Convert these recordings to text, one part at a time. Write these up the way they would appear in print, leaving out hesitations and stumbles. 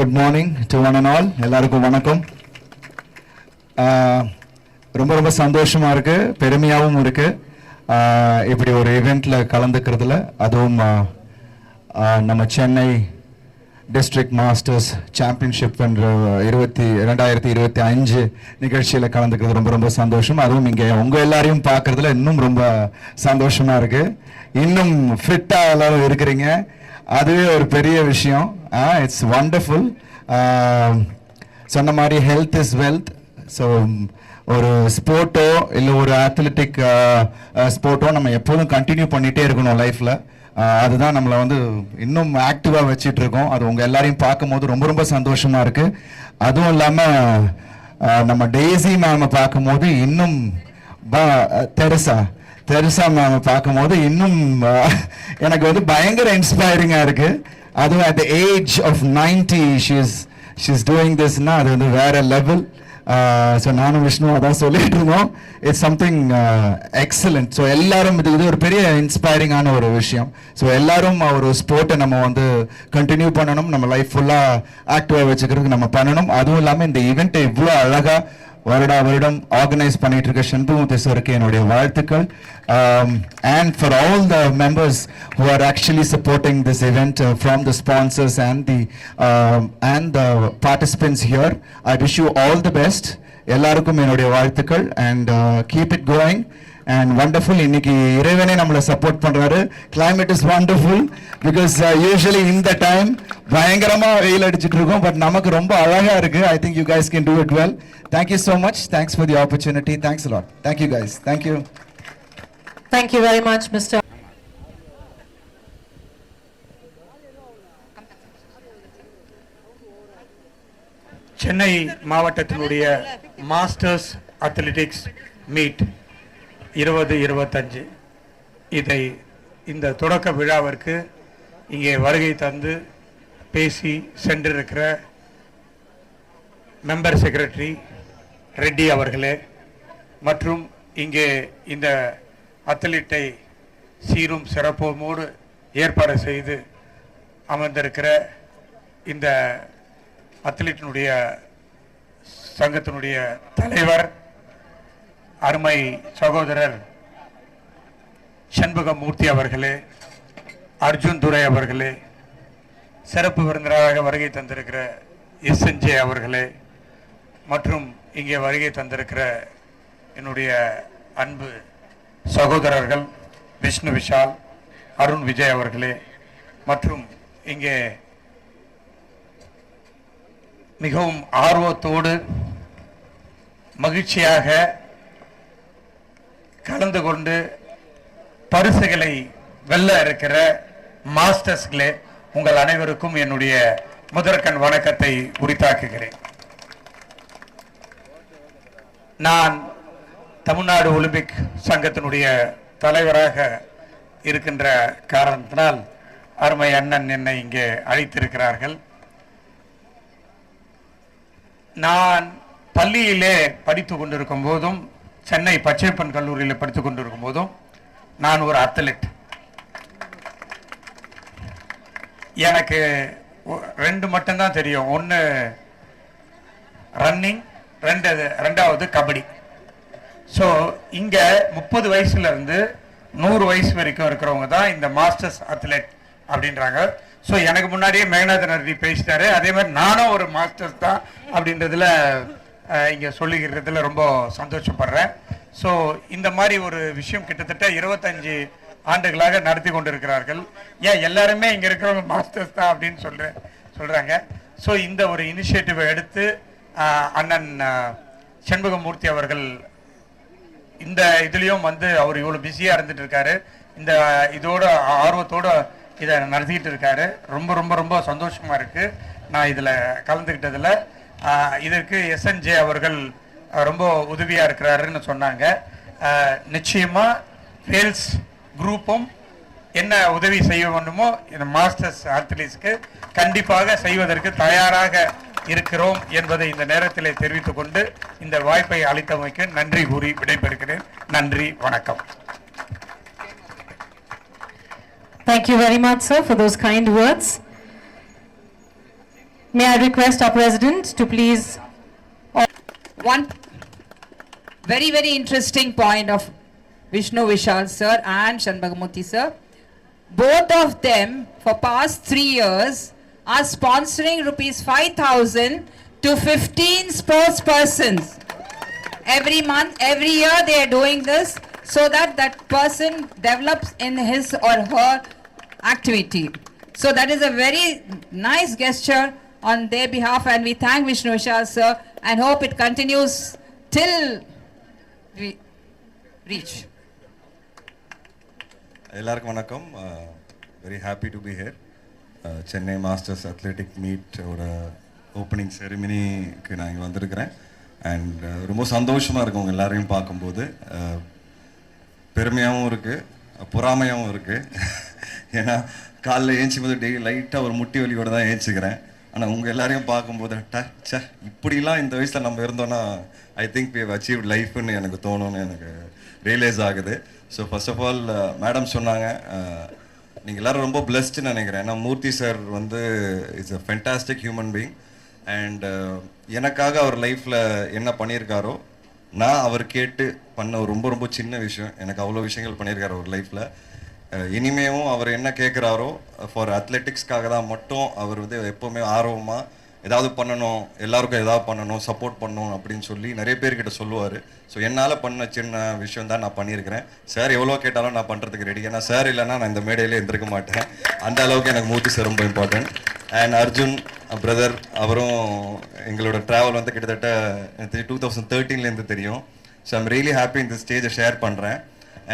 good morning to one and all. எல்லாருக்கும் வணக்கம். ரொம்ப ரொம்ப சந்தோஷமா இருக்கு, பெருமையாகவும் இருக்கு இப்படி ஒரு ஈவெண்ட்ல கலந்துக்கிறதுல. அதுவும் நம்ம சென்னை டிஸ்ட்ரிக்ட் மாஸ்டர்ஸ் சாம்பியன்ஷிப் என்ற 2025 நிகழ்ச்சியில் கலந்துக்கிறது ரொம்ப ரொம்ப சந்தோஷம். அதுவும் இங்கே உங்கள் எல்லாரையும் பார்க்கறதுல இன்னும் ரொம்ப சந்தோஷமா இருக்கு. இன்னும் ஃபிட்டாக எல்லாரும் இருக்கிறீங்க, அதுவே ஒரு பெரிய விஷயம். It's wonderful. சொன்ன மாதிரி ஹெல்த் இஸ் வெல்த். ஸோ ஒரு ஸ்போர்ட்டோ இல்லை ஒரு அத்லெட்டிக் ஸ்போர்ட்டோ நம்ம எப்போதும் கண்டினியூ பண்ணிகிட்டே இருக்கணும் லைஃப்பில். அதுதான் நம்மளை வந்து இன்னும் ஆக்டிவாக வச்சிட்டு இருக்கோம். அது உங்கள் எல்லாரையும் பார்க்கும்போது ரொம்ப ரொம்ப சந்தோஷமாக இருக்குது. அதுவும் இல்லாமல் நம்ம டெய்ஸி மேமை பார்க்கும்போது இன்னும் தெரசா மேமை பார்க்கும்போது இன்னும் எனக்கு வந்து பயங்கர இன்ஸ்பைரிங்காக இருக்குது. அதுவும் at the age of 90 she's doing this னா அது வந்து வேற லெவல். ஸோ நானும் விஷ்ணு அதான் சொல்லிட்டு இருந்தோம், இட்ஸ் சம்திங் எக்ஸலண்ட். ஸோ எல்லாரும் இது ஒரு பெரிய இன்ஸ்பைரிங்கான ஒரு விஷயம். ஸோ எல்லாரும் ஒரு ஸ்போர்ட்டை நம்ம வந்து கண்டினியூ பண்ணணும், நம்ம லைஃப் ஃபுல்லாக ஆக்டிவாக வச்சுக்கிறதுக்கு நம்ம பண்ணணும். அதுவும் இல்லாமல் இந்த ஈவெண்ட்டை இவ்வளோ அழகாக வருடம் ஆர்கனைஸ் பண்ணிட்டு இருக்க சண்முகமுத்து சாருக்கு என்னுடைய வாழ்த்துக்கள். And for all the members who are actually supporting this event, from the sponsors and the participants here, I wish you all the best. எல்லாருக்கும் என்னுடைய வாழ்த்துக்கள். And keep it going and wonderful. இன்னைக்கு இறைவனே நம்மளை சப்போர்ட் பண்றாரு. Climate is wonderful because usually in the time பயங்கரமா வெயில் அடிச்சிட்டு இருக்கோம், பட் நமக்கு ரொம்ப அழகா இருக்கு. I think you guys can do it well. Thank you so much. Thanks for the opportunity. Thanks a lot. Thank you guys. Thank you. Thank you very much, Mr. Chennai மாவட்டத்தினுடைய masters athletics meet 2025 இந்த தொடக்க விழாவிற்கு இங்கே வருகை தந்து பேசி சென்றிருக்கிற member secretary Reddy அவர்களே, மற்றும் இங்கே இந்த அத்லெட்டை சீரும் சிறப்போடு ஏற்பாடு செய்து அமர்ந்திருக்கிற இந்த அத்லெட்டினுடைய சங்கத்தினுடைய தலைவர் அருமை சகோதரர் சண்முகமூர்த்தி அவர்களே, அர்ஜுன் துரை அவர்களே, சிறப்பு விருந்தினராக வருகை தந்திருக்கிற SNJ அவர்களே, மற்றும் இங்கே வருகை தந்திருக்கிற என்னுடைய அன்பு சகோதரர்கள் விஷ்ணு விஷால், அருண் விஜய் அவர்களே, மற்றும் இங்கே மிகவும் ஆர்வத்தோடு மகிழ்ச்சியாக கலந்து கொண்டு பரிசுகளை வெல்ல இருக்கிற மாஸ்டர்ஸ்களே, உங்கள் அனைவருக்கும் என்னுடைய முதற்கண் வணக்கத்தை உரித்தாக்குகிறேன். நான் தமிழ்நாடு ஒலிம்பிக் சங்கத்தினுடைய தலைவராக இருக்கின்ற காரணத்தினால் அருமை அண்ணன் என்னை இங்கே அழைத்திருக்கிறார்கள். நான் பள்ளியிலே படித்து கொண்டிருக்கும் போதும், சென்னை பச்சையப்பன் கல்லூரியில் படித்துக் கொண்டிருக்கும் போதும் நான் ஒரு அத்லெட். எனக்கு ரெண்டு மட்டும்தான் தெரியும். ஒன்று ரன்னிங், ரெண்டாவது கபடி. ஸோ இங்கே 30 வயசுலேருந்து 100 வயசு வரைக்கும் இருக்கிறவங்க தான் இந்த மாஸ்டர்ஸ் அத்லெட் அப்படின்றாங்க. ஸோ எனக்கு முன்னாடியே மேகநாதன் ரெட்டி பேசிட்டாரு. அதே மாதிரி நானும் ஒரு மாஸ்டர்ஸ் தான் அப்படின்றதுல இங்கே சொல்லிக்கிறதுல ரொம்ப சந்தோஷப்படுறேன். ஸோ இந்த மாதிரி ஒரு விஷயம் கிட்டத்தட்ட 25 ஆண்டுகளாக நடத்தி கொண்டிருக்கிறார்கள். ஏன் எல்லாருமே இங்கே இருக்கிறவங்க மாஸ்டர்ஸ் தான் அப்படின்னு சொல்கிறாங்க. ஸோ இந்த ஒரு இனிஷியேட்டிவை எடுத்து அண்ணன் சண்முகமூர்த்தி அவர்கள் இந்த இதுலேயும் வந்து அவர் இவ்வளோ பிஸியாக இருந்துட்டு இருக்காரு, இந்த இதோட ஆர்வத்தோடு இதை நடத்திக்கிட்டு இருக்காரு. ரொம்ப ரொம்ப ரொம்ப சந்தோஷமாக இருக்குது நான் இதில் கலந்துக்கிட்டதில். இதற்கு SNJ அவர்கள் ரொம்ப உதவியாக இருக்கிறாருன்னு சொன்னாங்க. நிச்சயமாக வேல்ஸ் குரூப்பும் என்ன உதவி செய்ய வேண்டுமோ இந்த மாஸ்டர்ஸ் அத்லீட்ஸ்க்கு கண்டிப்பாக செய்வதற்கு தயாராக இருக்கிறோம் என்பதை இந்த நேரத்தில் தெரிவித்துக் கொண்டு இந்த வாய்ப்பை அளித்தமைக்கு நன்றி கூறி விடைபெறுகிறேன். நன்றி, வணக்கம். Thank you very much, sir, for those kind words. May I request our president to please. One very, very interesting point of Vishnu Vishal sir and Shanbhagamurthy sir. Both of them for past 3 years are sponsoring rupees 5,000 to 15 sports persons. Every month, every year they are doing this so that that person develops in his or her activity. So that is a very nice gesture on their behalf, and we thank Vishnu Vishal sir and hope it continues till we reach. எல்லாருக்கும் வணக்கம். Very happy to be here. Chennai masters athletic மீட்டோட opening செரிமனிக்கு நான் இங்கே வந்திருக்கிறேன். And ரொம்ப சந்தோஷமாக இருக்கும் உங்கள் எல்லாரையும் பார்க்கும்போது. பெருமையாகவும் இருக்குது, பொறாமையாகவும் இருக்குது. ஏன்னா காலைல ஏஞ்சிக்கும் போது டெய்லி லைட்டாக ஒரு முட்டி வலியோடு தான் ஏஞ்சிக்கிறேன். ஆனால் உங்கள் எல்லாரையும் பார்க்கும்போது சே இப்படிலாம் இந்த வயசில் நம்ம இருந்தோன்னா I think we have achieve லைஃப்னு எனக்கு தோணும்னு எனக்கு ரியலைஸ் ஆகுது. So first of all madam சொன்னாங்க, நீங்கள் எல்லோரும் ரொம்ப பிளெஸ்டுன்னு நினைக்கிறேன். ஏன்னா மூர்த்தி சார் வந்து it's a fantastic human being. And எனக்காக அவர் லைஃப்பில் என்ன பண்ணியிருக்காரோ நான் அவர் கேட்டு பண்ண ஒரு ரொம்ப ரொம்ப சின்ன விஷயம், எனக்கு அவ்வளோ விஷயங்கள் பண்ணியிருக்காரு அவர் லைஃப்பில். இனிமேவும் அவர் என்ன கேட்குறாரோ ஃபார் அத்லெட்டிக்ஸ்க்காக தான் மட்டும் அவர் வந்து எப்போவுமே ஆர்வமாக ஏதாவது பண்ணணும், எல்லாருக்கும் ஏதாவது பண்ணணும், சப்போர்ட் பண்ணணும் அப்படின்னு சொல்லி நிறைய பேர்கிட்ட சொல்லுவார். ஸோ என்னால் பண்ண சின்ன விஷயம் தான் நான் பண்ணியிருக்கிறேன். சார் எவ்வளோ கேட்டாலும் நான் பண்ணுறதுக்கு ரெடி. ஏன்னா சார் இல்லைன்னா நான் இந்த மேடையிலே இருந்திருக்க மாட்டேன். அந்த அளவுக்கு எனக்கு மூர்த்தி சார் ரொம்ப இம்பார்ட்டன்ட். அண்ட் அர்ஜுன் பிரதர், அவரும் எங்களோட ட்ராவல் வந்து கிட்டத்தட்ட 2013லேருந்து தெரியும். ஸோ ஐம் ரியலி ஹாப்பி இந்த ஸ்டேஜை ஷேர் பண்ணுறேன்.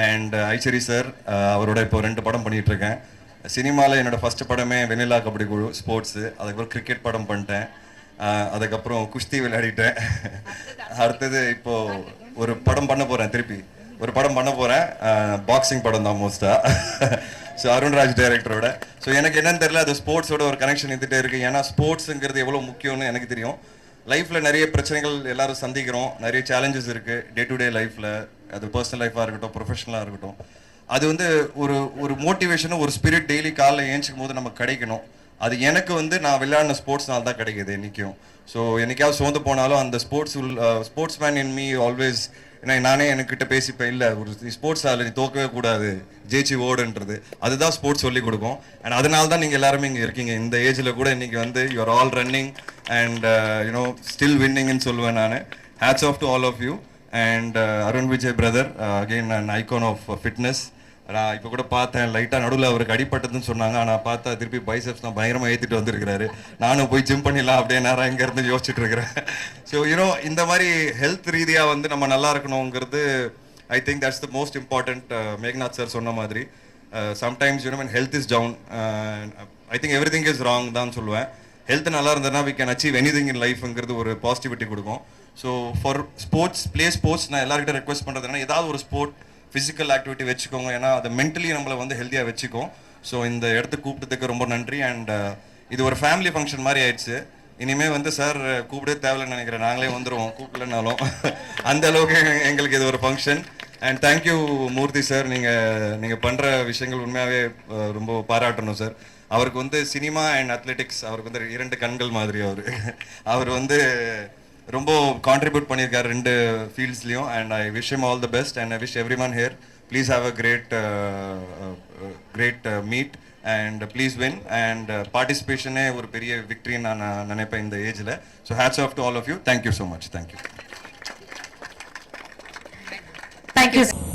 அண்ட் ஐச்சரி சார், அவரோட இப்போ 2 படம் பண்ணிகிட்ருக்கேன். சினிமாவில் என்னோடய ஃபஸ்ட்டு படமே வெண்ணிலா கபடி குழு ஸ்போர்ட்ஸு, அதுக்கப்புறம் கிரிக்கெட் படம் பண்ணிட்டேன், அதுக்கப்புறம் குஸ்தி விளையாடிட்டேன். அடுத்தது இப்போது ஒரு படம் பண்ண போகிறேன், திருப்பி ஒரு படம் பண்ண போகிறேன், பாக்ஸிங் படம் தான் மோஸ்ட்டாக. ஸோ அருண்ராஜ் டைரக்டரோட. ஸோ எனக்கு என்னன்னு தெரியல, அது ஸ்போர்ட்ஸோட ஒரு கனெக்ஷன் இருந்துகிட்டே இருக்குது. ஏன்னா ஸ்போர்ட்ஸுங்கிறது எவ்வளோ முக்கியம்னு எனக்கு தெரியும். லைஃப்பில் நிறைய பிரச்சனைகள் எல்லோரும் சந்திக்கிறோம், நிறைய சேலஞ்சஸ் இருக்குது டே டு டே லைஃப்பில். அது பர்சனல் லைஃபாக இருக்கட்டும், ப்ரொஃபஷனலாக இருக்கட்டும். அது வந்து ஒரு மோட்டிவேஷனும் ஒரு ஸ்பிரிட் டெய்லி காலைல ஏஞ்சிக்கும் போது நமக்கு கிடைக்கணும். அது எனக்கு வந்து நான் விளையாடின ஸ்போர்ட்ஸ்னால தான் கிடைக்கிது என்றைக்கும். ஸோ என்னைக்காவது சோர்ந்து போனாலும் அந்த sports man in me always. ஏன்னா நானே என்கிட்ட பேசிப்பேன், இல்லை ஒரு ஸ்போர்ட்ஸ் ஆள் நீ தோக்கவே கூடாது, ஜெயிச்சு ஓடுன்றது. அதுதான் ஸ்போர்ட்ஸ் சொல்லிக் கொடுக்கும். அண்ட் அதனால தான் நீங்கள் எல்லாருமே இங்கே இருக்கீங்க. இந்த ஏஜில் கூட இன்றைக்கி வந்து you are all running and you know still வின்னிங்னு சொல்லுவேன் நான். Hats off to all of you. And Arun Vijay brother, again an icon of fitness. நான் இப்போ கூட பார்த்தேன், லைட்டாக நடுவில் அவருக்கு அடிப்பட்டதுன்னு சொன்னாங்க. ஆனால் பார்த்தா திருப்பி பைசப்ஸ் தான் பயங்கரமாக ஏற்றிட்டு வந்திருக்கிறாரு. நானும் போய் ஜிம் பண்ணிடலாம் அப்படியே நேரம் இங்கேருந்து யோசிச்சுட்டு இருக்கிறேன். ஸோ யூனோ இந்த மாதிரி ஹெல்த் ரீதியாக வந்து நம்ம நல்லா இருக்கணுங்கிறது I think that's the most important. Meghnath sir சொன்ன மாதிரி sometimes you know when health is down, I think every thing is wrong தான் சொல்லுவேன். ஹெல்த் நல்லா இருந்ததுன்னா we can achieve anything in லைஃப்ங்கிறது ஒரு பாசிட்டிவிட்டி கொடுக்கும். ஸோ ஃபார் ஸ்போர்ட்ஸ் நான் எல்லாருக்கிட்ட ரெக்வஸ்ட் பண்ணுறதுனா ஏதாவது ஒரு ஸ்போர்ட் ஃபிசிக்கல் ஆக்டிவிட்டி வச்சுக்கோங்க. ஏன்னா அது மென்டலி நம்மளை வந்து ஹெல்த்தியாக வச்சுக்கும். ஸோ இந்த இடத்துக்கு கூப்பிட்டதுக்கு ரொம்ப நன்றி. அண்ட் இது ஒரு ஃபேமிலி ஃபங்க்ஷன் மாதிரி ஆயிடுச்சு. இனிமேல் வந்து சார் கூப்பிடவே தேவையில்லைன்னு நினைக்கிறேன், நாங்களே வந்துடுவோம் கூப்பிடலனாலும். அந்த அளவுக்கு எங்களுக்கு இது ஒரு function. And thank you Murthy sir, நீங்கள் பண்ணுற விஷயங்கள் உண்மையாகவே ரொம்ப பாராட்டணும் சார். அவருக்கு வந்து சினிமா அண்ட் அத்லெட்டிக்ஸ், அவருக்கு வந்து 2 கண்கள் மாதிரி. அவர் வந்து ரொம்ப கான்ட்ரிபியூட் பண்ணியிருக்காரு 2 ஃபீல்ட்ஸ்லையும். And I wish him all the best and I wish every one here please have a great meet and please win. And பார்ட்டிசிபேஷனே ஒரு பெரிய விக்ட்ரின்னு நான் நினைப்பேன் இந்த ஏஜில். So hats off to all of you. Thank you so much. Thank you. Thank you.